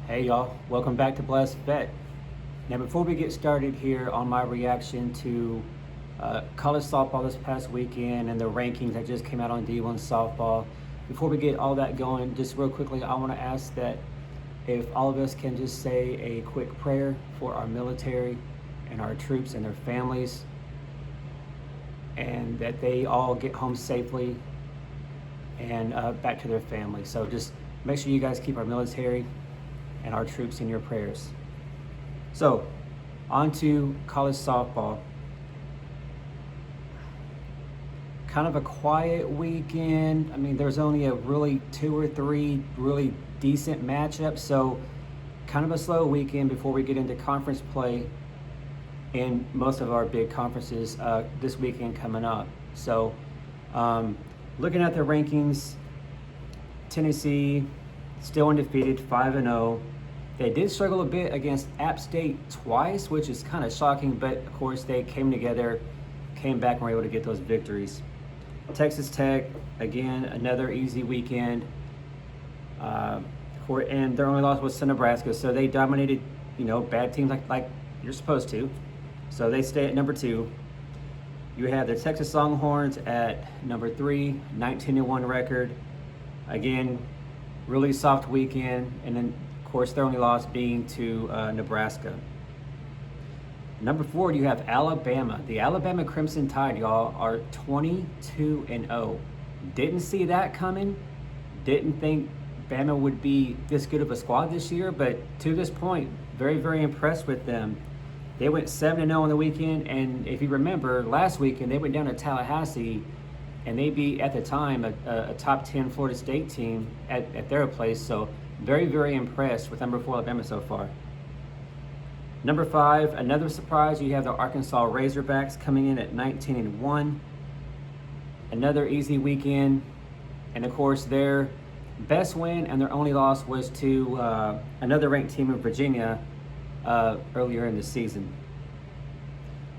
Hey y'all, welcome back to Blessed Bet. Now before we get started here on my reaction to college softball this past weekend and the rankings that just came out on D1 softball, before we get all that going, just real quickly, I want to ask that if all of us can just say a quick prayer for our military and our troops and their families, and that they all get home safely and back to their families. So just make sure you guys keep our military and our troops in your prayers. So, on to college softball. Kind of a quiet weekend. I mean, there's only a really 2 or 3 really decent matchups. So, kind of a slow weekend before we get into conference play in most of our big conferences this weekend coming up. So, looking at the rankings, Tennessee still undefeated, 5-0. They did struggle a bit against App State twice, which is kind of shocking, but of course they came together, came back, and were able to get those victories. Texas Tech, again, another easy weekend. And their only loss was to Nebraska, so they dominated, bad teams like you're supposed to. So they stay at number 2. You have the Texas Longhorns at number 3, 19-1 record. Again, really soft weekend, and then of course their only loss being to Nebraska. Number 4, you have Alabama. The Alabama Crimson Tide, y'all, are 22-0. Didn't see that coming. Didn't think Bama would be this good of a squad this year, but to this point, very, very impressed with them. They went 7-0 on the weekend, and if you remember, last weekend they went down to Tallahassee, and they beat, at the time, a top 10 Florida State team at their place. So very, very impressed with number 4 Alabama so far. Number 5, another surprise, you have the Arkansas Razorbacks coming in at 19-1. Another easy weekend. And of course, their best win and their only loss was to another ranked team in Virginia earlier in the season.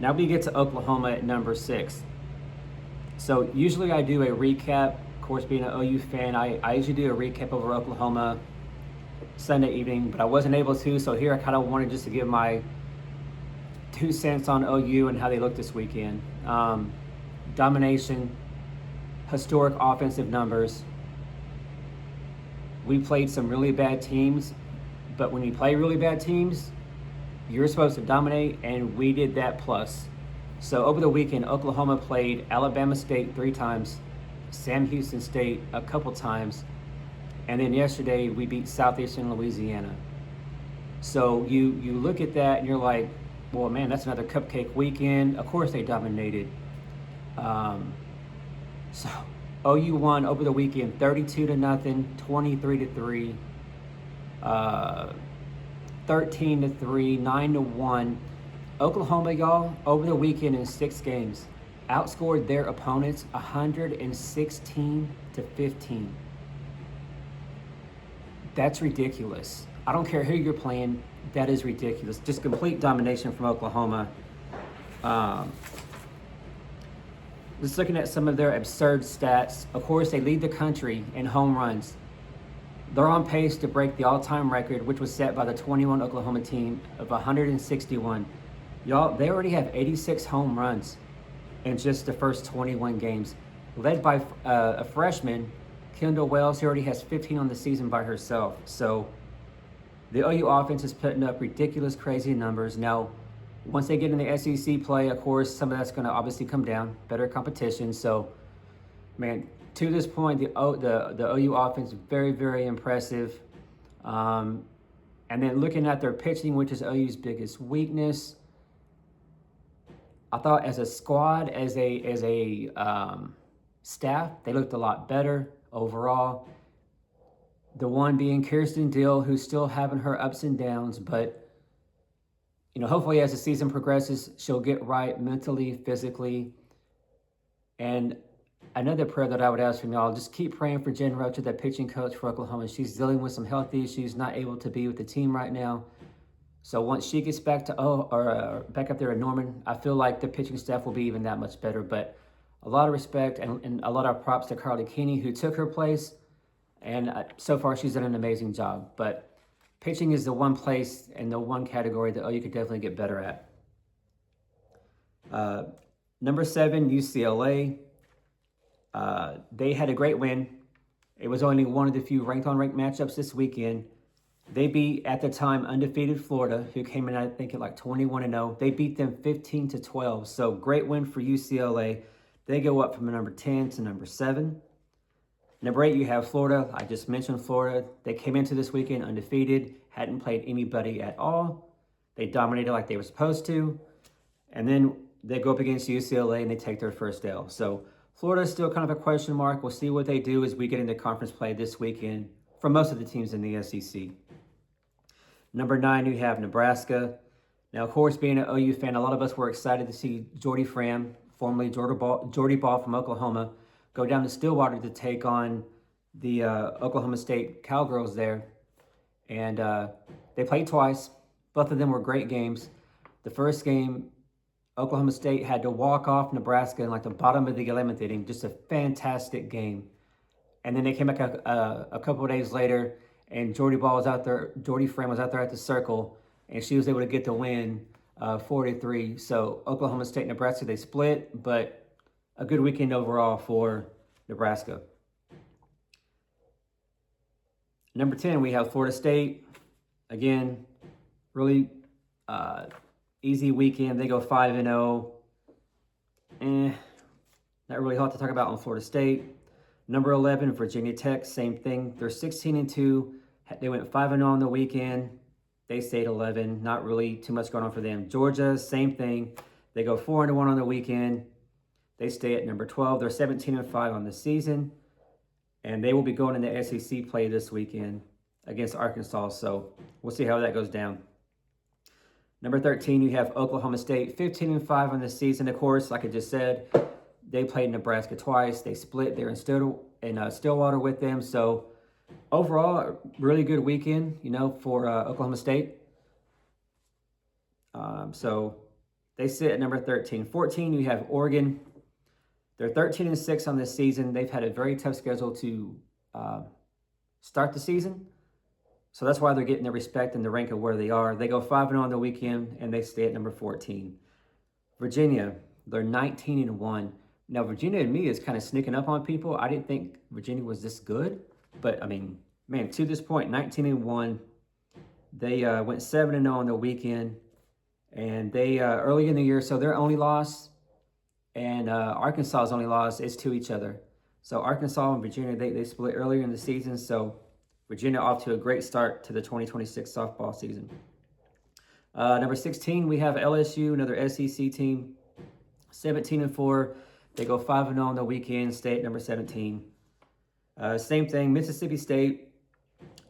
Now we get to Oklahoma at number 6. So usually I do a recap. Of course, being an OU fan, I usually do a recap over Oklahoma Sunday evening, but I wasn't able to. So here I kind of wanted just to give my 2 cents on OU and how they look this weekend. Domination, historic offensive numbers. We played some really bad teams, but when you play really bad teams, you're supposed to dominate, and we did that plus. So over the weekend, Oklahoma played Alabama State 3 times, Sam Houston State a couple times, and then yesterday we beat Southeastern Louisiana. So you look at that and you're like, well, man, that's another cupcake weekend. Of course they dominated. So OU won over the weekend 32-0, 23-3, 13-3, 9-1. Oklahoma, y'all, over the weekend in 6 games, outscored their opponents 116-15. That's ridiculous. I don't care who you're playing. That is ridiculous. Just complete domination from Oklahoma. Just looking at some of their absurd stats. Of course, they lead the country in home runs. They're on pace to break the all-time record, which was set by the 21 Oklahoma team of 161. Y'all, they already have 86 home runs in just the first 21 games, led by a freshman, Kendall Wells, who already has 15 on the season by herself. So the OU offense is putting up ridiculous, crazy numbers. Now, once they get in the SEC play, of course, some of that's going to obviously come down, better competition. So, man, to this point, the OU offense is very, very impressive. And then looking at their pitching, which is OU's biggest weakness, I thought as a squad, as a staff, they looked a lot better overall. The one being Kirsten Dill, who's still having her ups and downs, but hopefully as the season progresses, she'll get right mentally, physically. And another prayer that I would ask from y'all, just keep praying for Jen Rocha, the pitching coach for Oklahoma. She's dealing with some health issues, not able to be with the team right now. So once she gets back to back up there in Norman, I feel like the pitching staff will be even that much better. But a lot of respect and a lot of props to Carly Keeney, who took her place. And so far, she's done an amazing job. But Pitching is the one place and the one category that you could definitely get better at. Number 7, UCLA. They had a great win. It was only one of the few ranked-on-ranked matchups this weekend. They beat, at the time, undefeated Florida, who came in, I think, at like 21-0. They beat them 15-12. So great win for UCLA. They go up from number 10 to number 7. Number 8, you have Florida. I just mentioned Florida. They came into this weekend undefeated, hadn't played anybody at all. They dominated like they were supposed to. And then they go up against UCLA and they take their first L. So Florida is still kind of a question mark. We'll see what they do as we get into conference play this weekend for most of the teams in the SEC. Number 9, you have Nebraska. Now, of course, being an OU fan, a lot of us were excited to see Jordy Fram, formerly Jordy Ball from Oklahoma, go down to Stillwater to take on the Oklahoma State Cowgirls there. And they played twice. Both of them were great games. The first game, Oklahoma State had to walk off Nebraska in like the bottom of the 11th inning. Just a fantastic game. And then they came back a couple of days later, and Jordy Fram was out there at the circle, and she was able to get the win 4-3. So Oklahoma State, Nebraska, they split, but a good weekend overall for Nebraska. Number 10, we have Florida State. Again, really easy weekend. They go 5-0. Not really a lot to talk about on Florida State. Number 11, Virginia Tech, same thing. They're 16-2. They went 5-0 on the weekend. They stayed 11. Not really too much going on for them. Georgia, same thing. They go 4-1 on the weekend. They stay at number 12. They're 17-5 on the season. And they will be going into SEC play this weekend against Arkansas. So we'll see how that goes down. Number 13, you have Oklahoma State, 15-5 on the season. Of course, like I just said, they played Nebraska twice. They split. They're in Stillwater with them. So overall, a really good weekend, for Oklahoma State. So they sit at number 13. 14, you have Oregon. They're 13-6 on this season. They've had a very tough schedule to start the season. So that's why they're getting the respect and the rank of where they are. They go 5-0 on the weekend, and they stay at number 14. Virginia, they're 19-1. Now, Virginia and me is kind of sneaking up on people. I didn't think Virginia was this good. But, to this point, 19-1. They went 7-0 on the weekend. And they, early in the year, so their only loss and Arkansas's only loss is to each other. So Arkansas and Virginia, they split earlier in the season. So Virginia off to a great start to the 2026 softball season. Number 16, we have LSU, another SEC team, 17-4. They go 5-0 on the weekend, stay at number 17. Same thing, Mississippi State.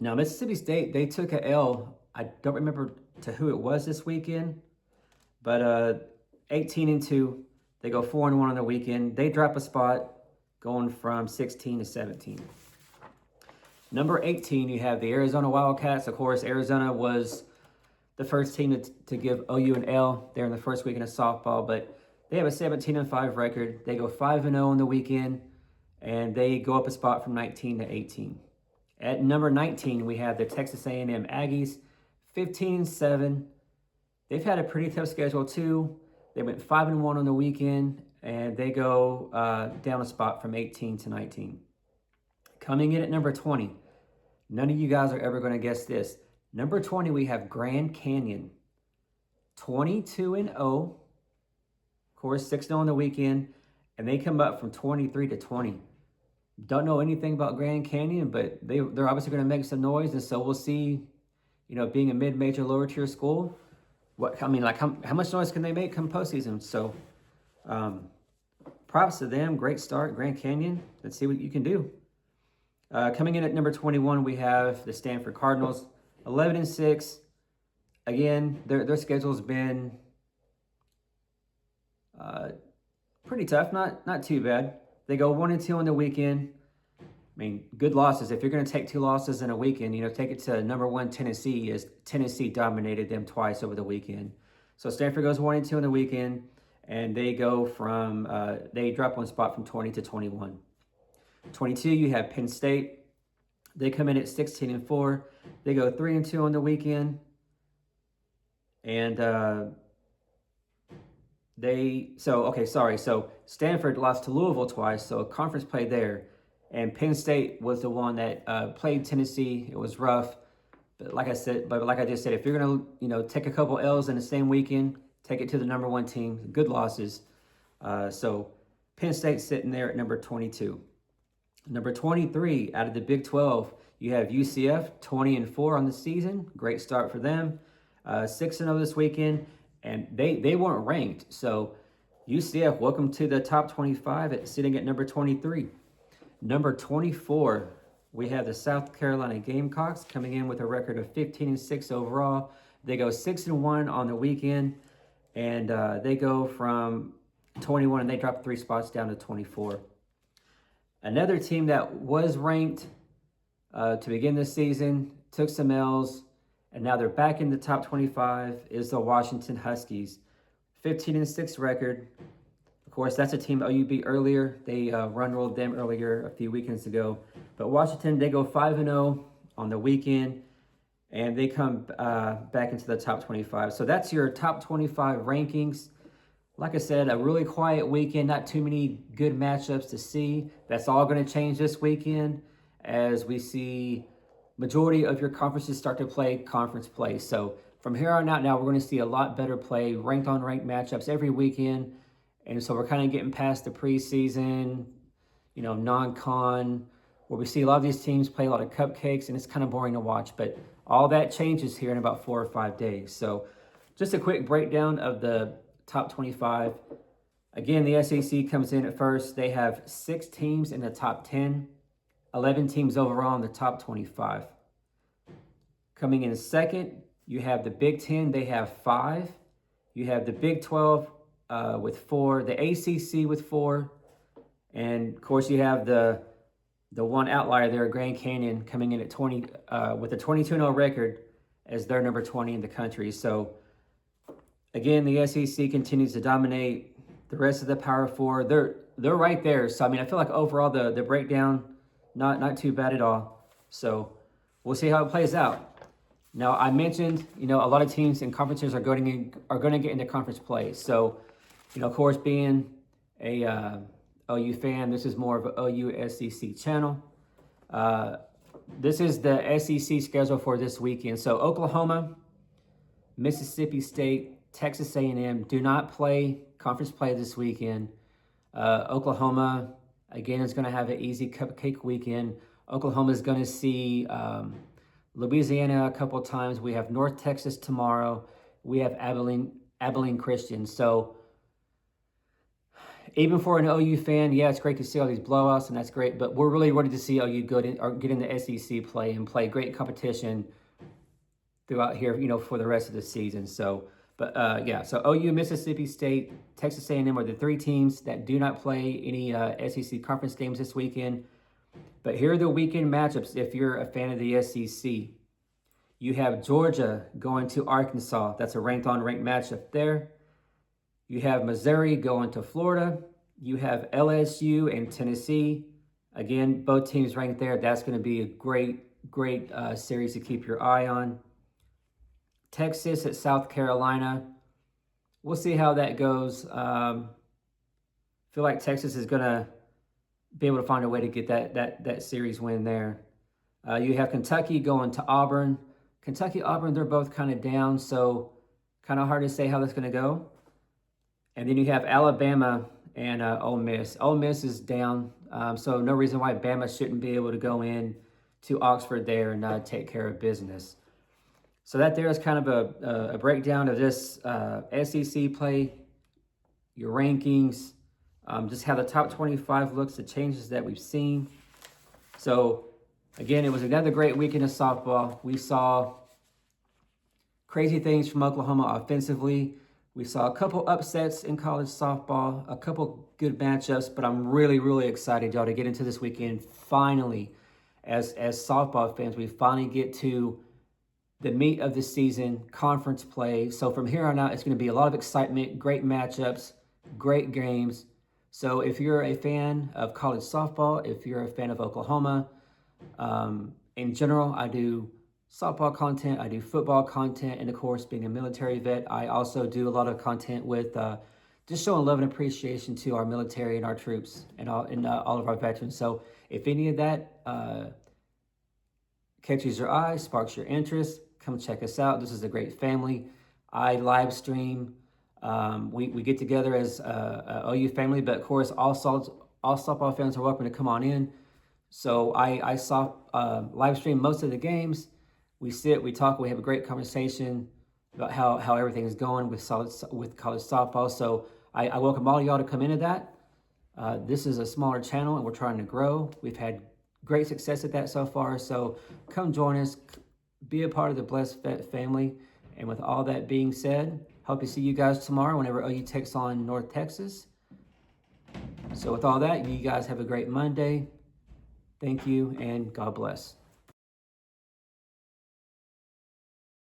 Now, Mississippi State, they took a L. I don't remember to who it was this weekend, but 18-2. They go 4-1 on the weekend. They drop a spot going from 16 to 17. Number 18, you have the Arizona Wildcats. Of course, Arizona was the first team to give OU an L there in the first weekend of softball, but they have a 17-5 record. They go 5-0 on the weekend, and they go up a spot from 19 to 18. At number 19, we have the Texas A&M Aggies, 15-7. They've had a pretty tough schedule too. They went 5-1 on the weekend, and they go down a spot from 18 to 19. Coming in at number 20, none of you guys are ever going to guess this. Number 20, we have Grand Canyon, 22-0. Of course, 6-0 on the weekend, and they come up from 23 to 20. Don't know anything about Grand Canyon, but they're obviously going to make some noise, and so we'll see, being a mid-major lower tier school, how much noise can they make come postseason? So, props to them. Great start, Grand Canyon. Let's see what you can do. Coming in at number 21, we have the Stanford Cardinals, 11-6. Again, their schedule's been pretty tough, not too bad. They go 1-2 on the weekend. Good losses. If you're going to take 2 losses in a weekend, take it to number 1 Tennessee, as Tennessee dominated them twice over the weekend. So Stanford goes 1-2 on the weekend, and they go from they drop one spot from 20 to 21. 22, you have Penn State. They come in at 16-4. They go 3-2 on the weekend. And So Stanford lost to Louisville twice, so a conference play there. And Penn State was the one that played Tennessee. It was rough. But like I just said, if you're gonna, take a couple L's in the same weekend, take it to the number one team. Good losses. So Penn State's sitting there at number 22. Number 23 out of the Big 12, you have UCF, 20-4 on the season. Great start for them. 6-0 this weekend, and they weren't ranked. So UCF, welcome to the top 25, sitting at number 23. Number 24. We have the South Carolina Gamecocks coming in with a record of 15-6 overall. They go 6-1 on the weekend, and they go from 21 and they drop 3 spots down to 24. Another team that was ranked to begin this season, took some L's, and now they're back in the top 25 is the Washington Huskies. 15-6 record. Of course, that's a team OU beat earlier. They run-rolled them earlier a few weekends ago. But Washington, they go 5-0 on the weekend, and they come back into the top 25. So that's your top 25 rankings. Like I said, a really quiet weekend, not too many good matchups to see. That's all going to change this weekend as we see majority of your conferences start to play conference play. So from here on out now, we're going to see a lot better play, ranked on ranked matchups every weekend. And so we're kind of getting past the preseason, non-con, where we see a lot of these teams play a lot of cupcakes, and it's kind of boring to watch. But all that changes here in about 4 or 5 days. So just a quick breakdown of the top 25. Again, the SEC comes in at first. They have 6 teams in the top 10, 11 teams overall in the top 25. Coming in second, you have the Big Ten. They have 5. You have the Big 12 with 4, the ACC with 4, and of course you have the one outlier there, Grand Canyon, coming in at 20 with a 22-0 record as their number 20 in the country. So again, the SEC continues to dominate. The rest of the Power 4, they're right there. So I feel like overall the breakdown not too bad at all. So we'll see how it plays out. Now I mentioned a lot of teams and conferences are going to get into conference play. So of course, being a OU fan, this is more of an OU SEC channel. This is the SEC schedule for this weekend. So Oklahoma, Mississippi State, Texas A&M do not play conference play this weekend. Oklahoma, again, is going to have an easy cupcake weekend. Oklahoma is going to see Louisiana a couple of times. We have North Texas tomorrow. We have Abilene Christian. So even for an OU fan, yeah, it's great to see all these blowouts, and that's great. But we're really ready to see OU get in the SEC play and play great competition throughout here, for the rest of the season. So, so OU, Mississippi State, Texas A&M are the 3 teams that do not play any SEC conference games this weekend. But here are the weekend matchups if you're a fan of the SEC. You have Georgia going to Arkansas. That's a ranked-on-ranked matchup there. You have Missouri going to Florida. You have LSU and Tennessee. Again, both teams ranked there. That's going to be a great series to keep your eye on. Texas at South Carolina. We'll see how that goes. Feel like Texas is going to be able to find a way to get that series win there. You have Kentucky going to Auburn. Kentucky, Auburn, they're both kind of down, so kind of hard to say how that's going to go. And then you have Alabama and Ole Miss. Ole Miss is down, so no reason why Bama shouldn't be able to go in to Oxford there and take care of business. So that there is kind of a breakdown of this SEC play, your rankings, just how the top 25 looks, the changes that we've seen. So again, it was another great weekend of softball. We saw crazy things from Oklahoma offensively. We saw a couple upsets in college softball, a couple good matchups, but I'm really, really excited, y'all, to get into this weekend. Finally, as softball fans, we finally get to the meat of the season, conference play. So from here on out, it's going to be a lot of excitement, great matchups, great games. So if you're a fan of college softball, if you're a fan of Oklahoma, in general, I do softball content, I do football content, and of course, being a military vet, I also do a lot of content with just showing love and appreciation to our military and our troops and all of our veterans. So if any of that catches your eye, sparks your interest, come check us out. This is a great family. I live stream. We get together as a OU family, but of course, all softball fans are welcome to come on in. So I saw live stream most of the games. We sit, we talk, we have a great conversation about how everything is going with college softball. So I welcome all of y'all to come into that. This is a smaller channel and we're trying to grow. We've had great success at that so far. So come join us, be a part of the Blessed Vet family. And with all that being said, hope to see you guys tomorrow whenever OU takes on North Texas. So with all that, you guys have a great Monday. Thank you and God bless.